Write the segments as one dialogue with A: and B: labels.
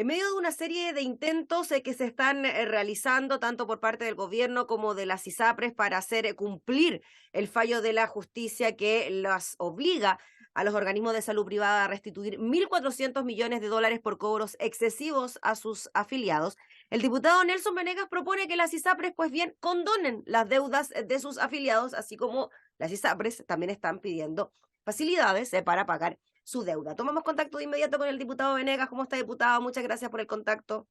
A: En medio de una serie de intentos que se están realizando tanto por parte del gobierno como de las ISAPRES para hacer cumplir el fallo de la justicia que las obliga a los organismos de salud privada a restituir 1.400 millones de dólares por cobros excesivos a sus afiliados, el diputado Nelson Venegas propone que las ISAPRES pues bien condonen las deudas de sus afiliados, así como las ISAPRES también están pidiendo facilidades para pagar su deuda. Tomamos contacto de inmediato con el diputado Venegas. ¿Cómo está, diputado? Muchas gracias por el contacto.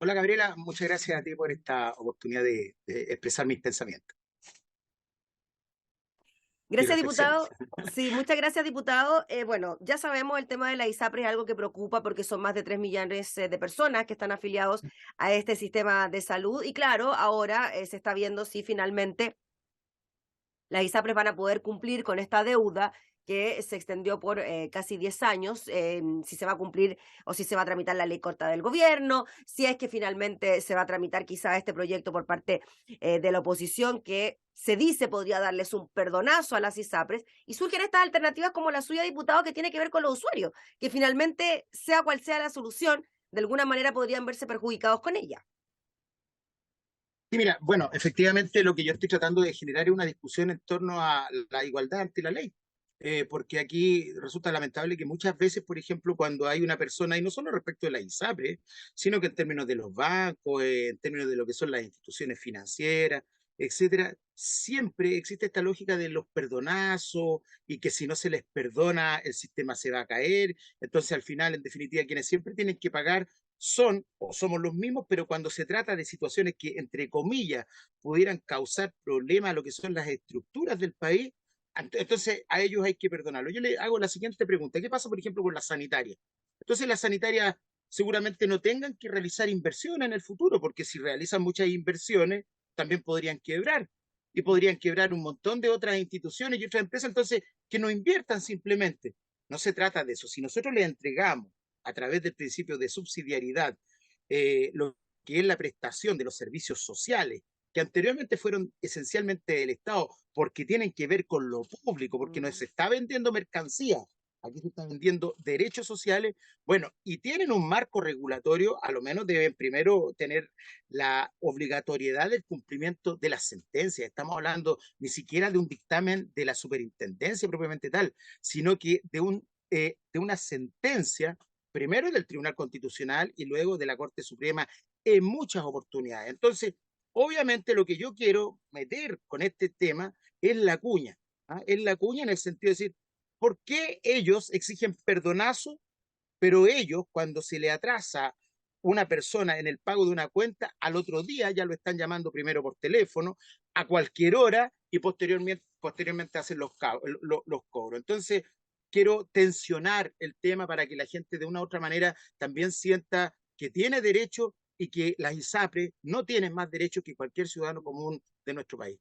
B: Hola Gabriela, muchas gracias a ti por esta oportunidad de expresar mis pensamientos y
A: Gracias,
B: reflexiones.
A: diputado. Sí, muchas gracias, diputado. Bueno, ya sabemos, el tema de la ISAPRE es algo que preocupa porque son más de 3 millones de personas que están afiliados a este sistema de salud. Y claro, ahora se está viendo si finalmente las ISAPRES van a poder cumplir con esta deuda que se extendió por casi 10 años, si se va a cumplir o si se va a tramitar la ley corta del gobierno, si es que finalmente se va a tramitar quizá este proyecto por parte de la oposición que se dice podría darles un perdonazo a las ISAPRES, y surgen estas alternativas como la suya, diputado, que tiene que ver con los usuarios, que finalmente, sea cual sea la solución, de alguna manera podrían verse perjudicados con ella.
B: Y mira, bueno, efectivamente lo que yo estoy tratando de generar es una discusión en torno a la igualdad ante la ley. Porque aquí resulta lamentable que muchas veces, por ejemplo, cuando hay una persona, y no solo respecto de la ISAPRE, sino que en términos de los bancos, en términos de lo que son las instituciones financieras, etcétera, siempre existe esta lógica de los perdonazos y que si no se les perdona, el sistema se va a caer. Entonces, al final, en definitiva, quienes siempre tienen que pagar son o somos los mismos, pero cuando se trata de situaciones que, entre comillas, pudieran causar problemas a lo que son las estructuras del país, entonces a ellos hay que perdonarlo. Yo le hago la siguiente pregunta: ¿qué pasa, por ejemplo, con las sanitarias? Entonces las sanitarias seguramente no tengan que realizar inversiones en el futuro, porque si realizan muchas inversiones, también podrían quebrar y podrían quebrar un montón de otras instituciones y otras empresas, entonces que no inviertan simplemente. No se trata de eso. Si nosotros les entregamos a través del principio de subsidiariedad lo que es la prestación de los servicios sociales, que anteriormente fueron esencialmente del Estado, porque tienen que ver con lo público, porque no se está vendiendo mercancía, aquí se están vendiendo derechos sociales, bueno, y tienen un marco regulatorio, a lo menos deben primero tener la obligatoriedad del cumplimiento de las sentencias. Estamos hablando ni siquiera de un dictamen de la superintendencia propiamente tal, sino que de una sentencia primero del Tribunal Constitucional y luego de la Corte Suprema en muchas oportunidades. Entonces, obviamente lo que yo quiero meter con este tema es la cuña, ¿ah? Es la cuña en el sentido de decir, ¿por qué ellos exigen perdonazo, pero ellos cuando se le atrasa una persona en el pago de una cuenta, al otro día ya lo están llamando primero por teléfono, a cualquier hora y posteriormente hacen los cobros? Entonces, quiero tensionar el tema para que la gente de una u otra manera también sienta que tiene derecho y que las ISAPRE no tienen más derechos que cualquier ciudadano común de nuestro país.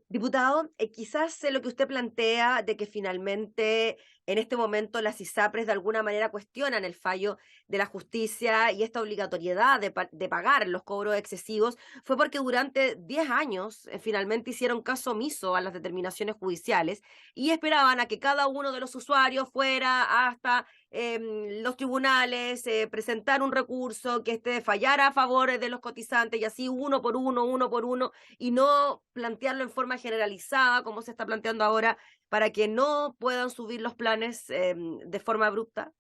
A: Diputado, quizás lo que usted plantea de que finalmente en este momento las ISAPRES de alguna manera cuestionan el fallo de la justicia y esta obligatoriedad de pagar los cobros excesivos fue porque durante 10 años finalmente hicieron caso omiso a las determinaciones judiciales y esperaban a que cada uno de los usuarios fuera hasta los tribunales, presentar un recurso que fallara a favor de los cotizantes y así uno por uno, y no plantearlo en forma generalizada como se está planteando ahora para que no puedan subir los planes de forma abrupta.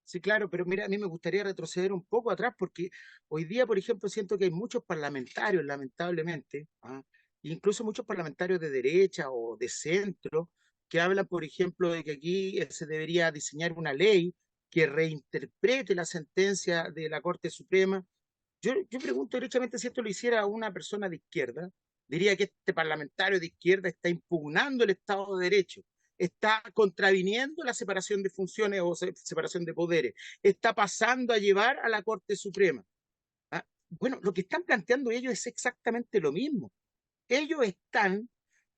B: Sí, claro, pero mira, a mí me gustaría retroceder un poco atrás porque hoy día, por ejemplo, siento que hay muchos parlamentarios, lamentablemente, ¿ah? Incluso muchos parlamentarios de derecha o de centro, que hablan, por ejemplo, de que aquí se debería diseñar una ley que reinterprete la sentencia de la Corte Suprema. Yo pregunto directamente si esto lo hiciera una persona de izquierda, diría que este parlamentario de izquierda está impugnando el Estado de Derecho, está contraviniendo la separación de funciones o separación de poderes, está pasando a llevar a la Corte Suprema. ¿Ah? Bueno, lo que están planteando ellos es exactamente lo mismo. Ellos están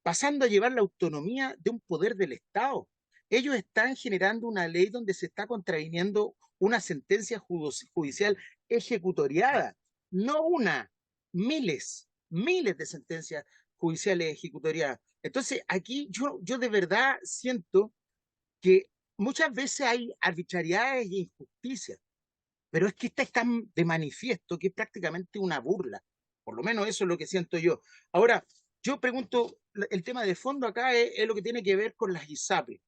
B: pasando a llevar la autonomía de un poder del Estado. Ellos están generando una ley donde se está contraviniendo una sentencia judicial ejecutoriada, no una, miles de sentencias judiciales ejecutoriadas. Entonces, aquí yo de verdad siento que muchas veces hay arbitrariedades e injusticias. pero es que esta es tan de manifiesto que es prácticamente una burla. Por lo menos eso es lo que siento yo. Ahora, yo pregunto, el tema de fondo acá es lo que tiene que ver con las ISAPRES.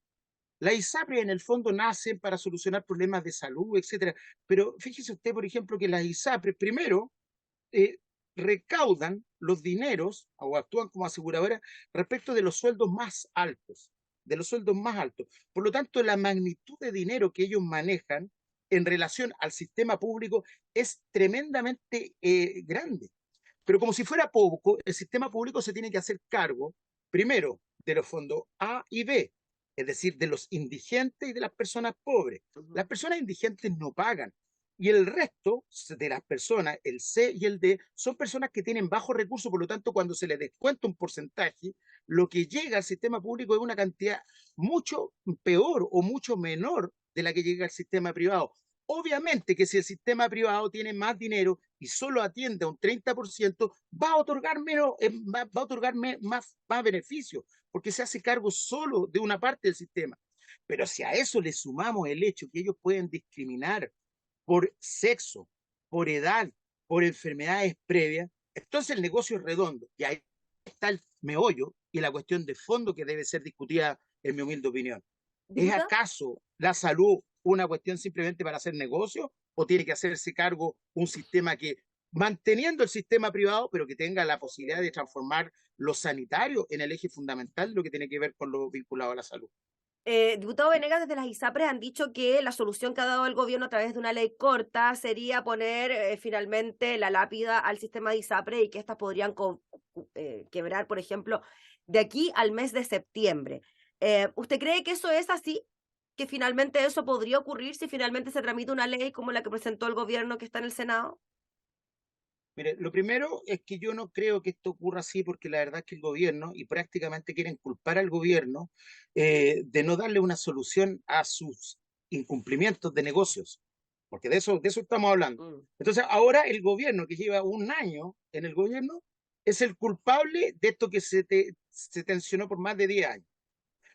B: Las ISAPRES en el fondo nacen para solucionar problemas de salud, etcétera. Pero fíjese usted, por ejemplo, que las ISAPRES primero eh, recaudan los dineros o actúan como aseguradoras respecto de los sueldos más altos, de los sueldos más altos. Por lo tanto, la magnitud de dinero que ellos manejan en relación al sistema público es tremendamente grande. Pero como si fuera poco, el sistema público se tiene que hacer cargo, primero, de los fondos A y B, es decir, de los indigentes y de las personas pobres. Las personas indigentes no pagan. Y el resto de las personas, el C y el D, son personas que tienen bajos recursos, por lo tanto, cuando se les descuenta un porcentaje, lo que llega al sistema público es una cantidad mucho peor o mucho menor de la que llega al sistema privado. Obviamente que si el sistema privado tiene más dinero y solo atiende a un 30%, va a otorgar, menos, va a otorgar más beneficios, porque se hace cargo solo de una parte del sistema. Pero si a eso le sumamos el hecho que ellos pueden discriminar por sexo, por edad, por enfermedades previas, entonces el negocio es redondo. Y ahí está el meollo y la cuestión de fondo que debe ser discutida, en mi humilde opinión. ¿Es
A: Diputado.
B: acaso la salud una cuestión simplemente para hacer negocio o tiene que hacerse cargo un sistema que, manteniendo el sistema privado, pero que tenga la posibilidad de transformar lo sanitario en el eje fundamental de lo que tiene que ver con lo vinculado a la salud?
A: Diputado Venegas, desde las ISAPRES han dicho que la solución que ha dado el gobierno a través de una ley corta sería poner finalmente la lápida al sistema de ISAPRE y que éstas podrían quebrar, por ejemplo, de aquí al mes de septiembre. ¿Usted cree que eso es así? ¿Que finalmente eso podría ocurrir si finalmente se tramita una ley como la que presentó el gobierno que está en el Senado?
B: Mire, lo primero es que yo no creo que esto ocurra así porque la verdad es que el gobierno, y prácticamente quieren culpar al gobierno de no darle una solución a sus incumplimientos de negocios, porque de eso estamos hablando.
A: Mm.
B: Entonces, ahora el gobierno que lleva un año en el gobierno es el culpable de esto que se tensionó por más de 10 años.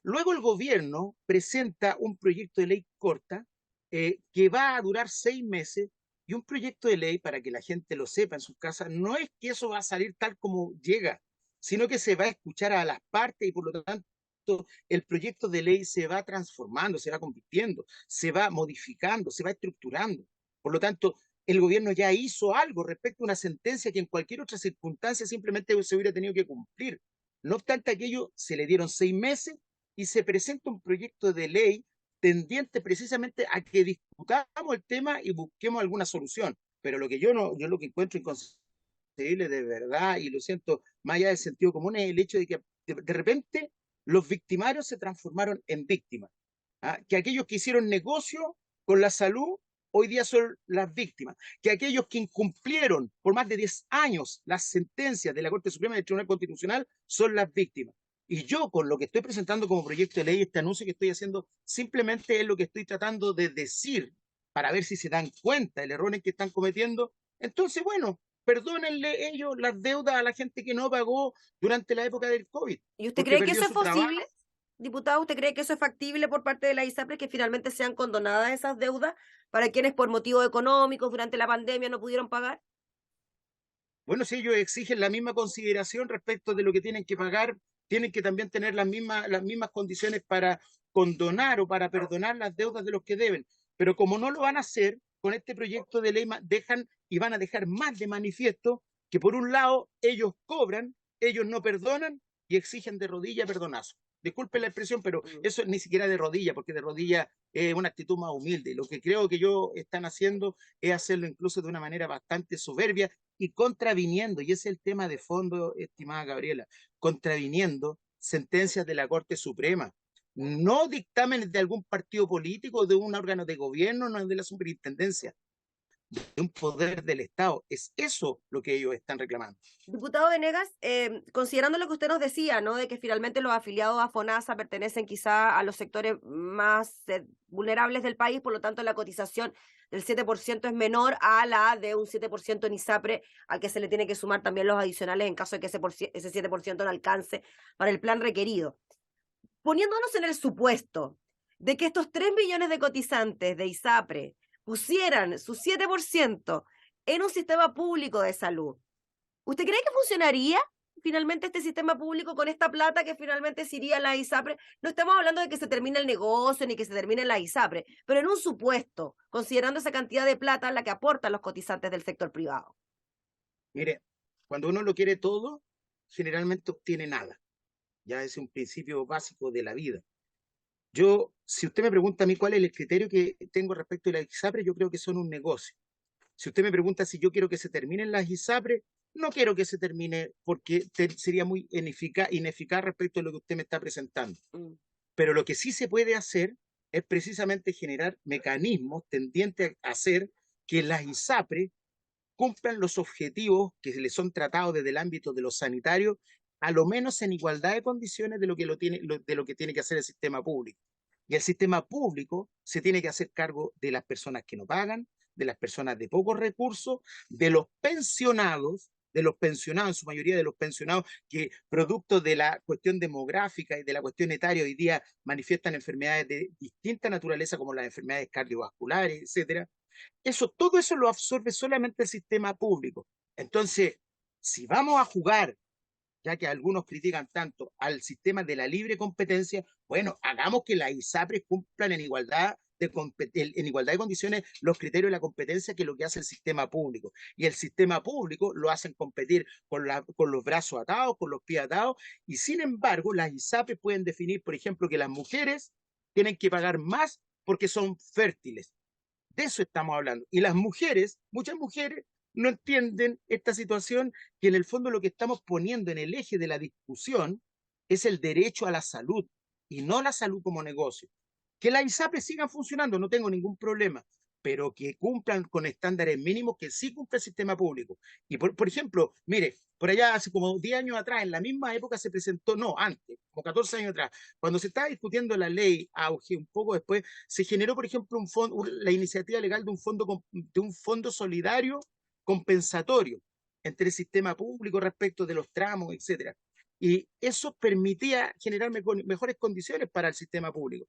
B: Luego el gobierno presenta un proyecto de ley corta que va a durar 6 meses y un proyecto de ley, para que la gente lo sepa en sus casas, no es que eso va a salir tal como llega, sino que se va a escuchar a las partes y por lo tanto el proyecto de ley se va transformando, se va convirtiendo, se va modificando, se va estructurando. Por lo tanto, el gobierno ya hizo algo respecto a una sentencia que en cualquier otra circunstancia simplemente se hubiera tenido que cumplir. No obstante aquello, se le dieron 6 meses y se presenta un proyecto de ley tendiente precisamente a que discutamos el tema y busquemos alguna solución. Pero lo que yo no, yo lo que encuentro inconcebible de verdad, y lo siento, más allá del sentido común, es el hecho de que de repente los victimarios se transformaron en víctimas. ¿Ah? Que aquellos que hicieron negocio con la salud hoy día son las víctimas, que aquellos que incumplieron por más de 10 años las sentencias de la Corte Suprema y del Tribunal Constitucional son las víctimas. Y yo, con lo que estoy presentando como proyecto de ley, este anuncio que estoy haciendo, simplemente es lo que estoy tratando de decir para ver si se dan cuenta del error en que están cometiendo. Entonces, bueno, perdónenle ellos las deudas a la gente que no pagó durante la época del COVID,
A: ¿Y usted
B: porque
A: cree que
B: perdió
A: eso es
B: su trabajo.
A: posible? Diputado, ¿usted cree que eso es factible por parte de la ISAPRES, que finalmente sean condonadas esas deudas para quienes por motivos económicos durante la pandemia no pudieron pagar?
B: Bueno, si ellos exigen la misma consideración respecto de lo que tienen que pagar, tienen que también tener las mismas condiciones para condonar o para perdonar las deudas de los que deben. Pero como no lo van a hacer, con este proyecto de ley dejan y van a dejar más de manifiesto que por un lado ellos cobran, ellos no perdonan y exigen de rodilla perdonazo. Disculpe la expresión, pero
A: Mm.
B: eso ni siquiera de rodilla, porque de rodilla es una actitud más humilde. Lo que creo que ellos están haciendo es hacerlo incluso de una manera bastante soberbia y contraviniendo, y ese es el tema de fondo, estimada Gabriela, contraviniendo sentencias de la Corte Suprema, no dictámenes de algún partido político, de un órgano de gobierno, no de la superintendencia, de un poder del Estado. Es eso lo que ellos están reclamando.
A: Diputado Venegas, considerando lo que usted nos decía, ¿no? De que finalmente los afiliados a FONASA pertenecen quizá a los sectores más vulnerables del país, por lo tanto la cotización del 7% es menor a la de un 7% en ISAPRE, al que se le tiene que sumar también los adicionales en caso de que ese 7% no alcance para el plan requerido. Poniéndonos en el supuesto de que estos 3 millones de cotizantes de ISAPRE pusieran su 7% en un sistema público de salud, ¿usted cree que funcionaría finalmente este sistema público con esta plata que finalmente se iría a la ISAPRE? No estamos hablando de que se termine el negocio ni que se termine la ISAPRE, pero en un supuesto, considerando esa cantidad de plata la que aportan los cotizantes del sector privado.
B: Mire, cuando uno lo quiere todo, generalmente obtiene nada. Ya es un principio básico de la vida. Yo, si usted me pregunta a mí cuál es el criterio que tengo respecto a la ISAPRE, yo creo que son un negocio. Si usted me pregunta si yo quiero que se terminen las ISAPRE, no quiero que se termine porque sería muy ineficaz respecto a lo que usted me está presentando.
A: Mm.
B: Pero lo que sí se puede hacer es precisamente generar mecanismos tendientes a hacer que las ISAPRE cumplan los objetivos que les son tratados desde el ámbito de lo sanitario, a lo menos en igualdad de condiciones de lo que tiene que hacer el sistema público. Y el sistema público se tiene que hacer cargo de las personas que no pagan, de las personas de pocos recursos, de los pensionados, en su mayoría de los pensionados que producto de la cuestión demográfica y de la cuestión etaria hoy día manifiestan enfermedades de distinta naturaleza como las enfermedades cardiovasculares, etcétera. Todo eso lo absorbe solamente el sistema público. Entonces, si vamos a jugar, ya que algunos critican tanto al sistema de la libre competencia, bueno, hagamos que las ISAPRES cumplan en igualdad de condiciones los criterios de la competencia, que es lo que hace el sistema público. Y el sistema público lo hacen competir con los brazos atados, con los pies atados, y sin embargo, las ISAPRES pueden definir, por ejemplo, que las mujeres tienen que pagar más porque son fértiles. De eso estamos hablando. Y las mujeres, muchas mujeres, no entienden esta situación, que en el fondo lo que estamos poniendo en el eje de la discusión es el derecho a la salud y no la salud como negocio. Que las ISAPRE sigan funcionando, no tengo ningún problema, pero que cumplan con estándares mínimos que sí cumple el sistema público. Y por ejemplo, mire, por allá hace como 10 años atrás, en la misma época se presentó, no, antes, como 14 años atrás, cuando se estaba discutiendo la ley, auge un poco después, se generó, por ejemplo, la iniciativa legal de un fondo solidario compensatorio entre el sistema público respecto de los tramos, etcétera. Y eso permitía generar mejores condiciones para el sistema público.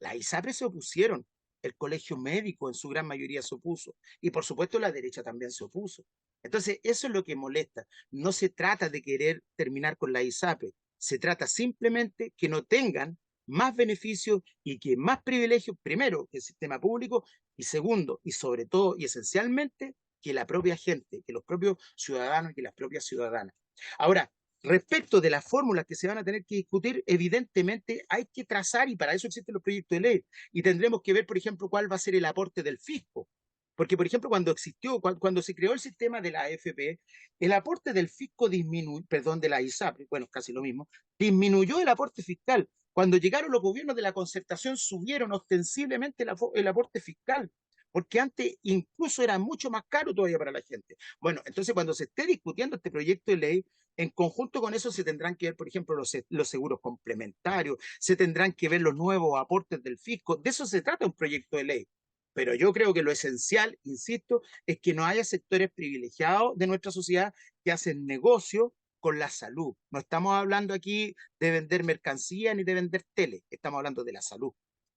B: Las ISAPRE se opusieron, el colegio médico en su gran mayoría se opuso, y por supuesto la derecha también se opuso. Entonces, eso es lo que molesta. No se trata de querer terminar con la ISAPRE, se trata simplemente que no tengan más beneficios y que más privilegios, primero, que el sistema público, y segundo, y sobre todo, y esencialmente, que la propia gente, que los propios ciudadanos y que las propias ciudadanas. Ahora, respecto de las fórmulas que se van a tener que discutir, evidentemente hay que trazar, y para eso existen los proyectos de ley, y tendremos que ver, por ejemplo, cuál va a ser el aporte del fisco. Porque, por ejemplo, cuando se creó el sistema de la AFP, el aporte del fisco disminuyó, perdón, de la ISAPRE, bueno, casi lo mismo, disminuyó el aporte fiscal. Cuando llegaron los gobiernos de la concertación, subieron ostensiblemente el aporte fiscal, porque antes incluso era mucho más caro todavía para la gente. Bueno, entonces cuando se esté discutiendo este proyecto de ley, en conjunto con eso se tendrán que ver, por ejemplo, los seguros complementarios, se tendrán que ver los nuevos aportes del fisco. De eso se trata un proyecto de ley. Pero yo creo que lo esencial, insisto, es que no haya sectores privilegiados de nuestra sociedad que hacen negocio con la salud. No estamos hablando aquí de vender mercancía ni de vender tele, estamos hablando de la salud.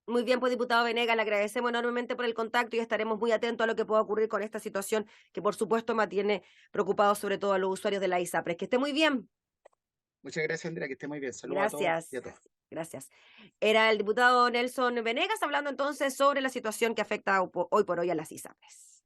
A: Muy bien, pues diputado Venegas, le agradecemos enormemente por el contacto y estaremos muy atentos a lo que pueda ocurrir con esta situación que por supuesto mantiene preocupados sobre todo a los usuarios de la ISAPRES. Que esté muy bien.
B: Muchas gracias, Andrea, que esté muy bien. Saludos a todos y
A: Gracias.
B: a todas.
A: Gracias. Era el diputado Nelson Venegas hablando entonces sobre la situación que afecta hoy por hoy a las ISAPRES.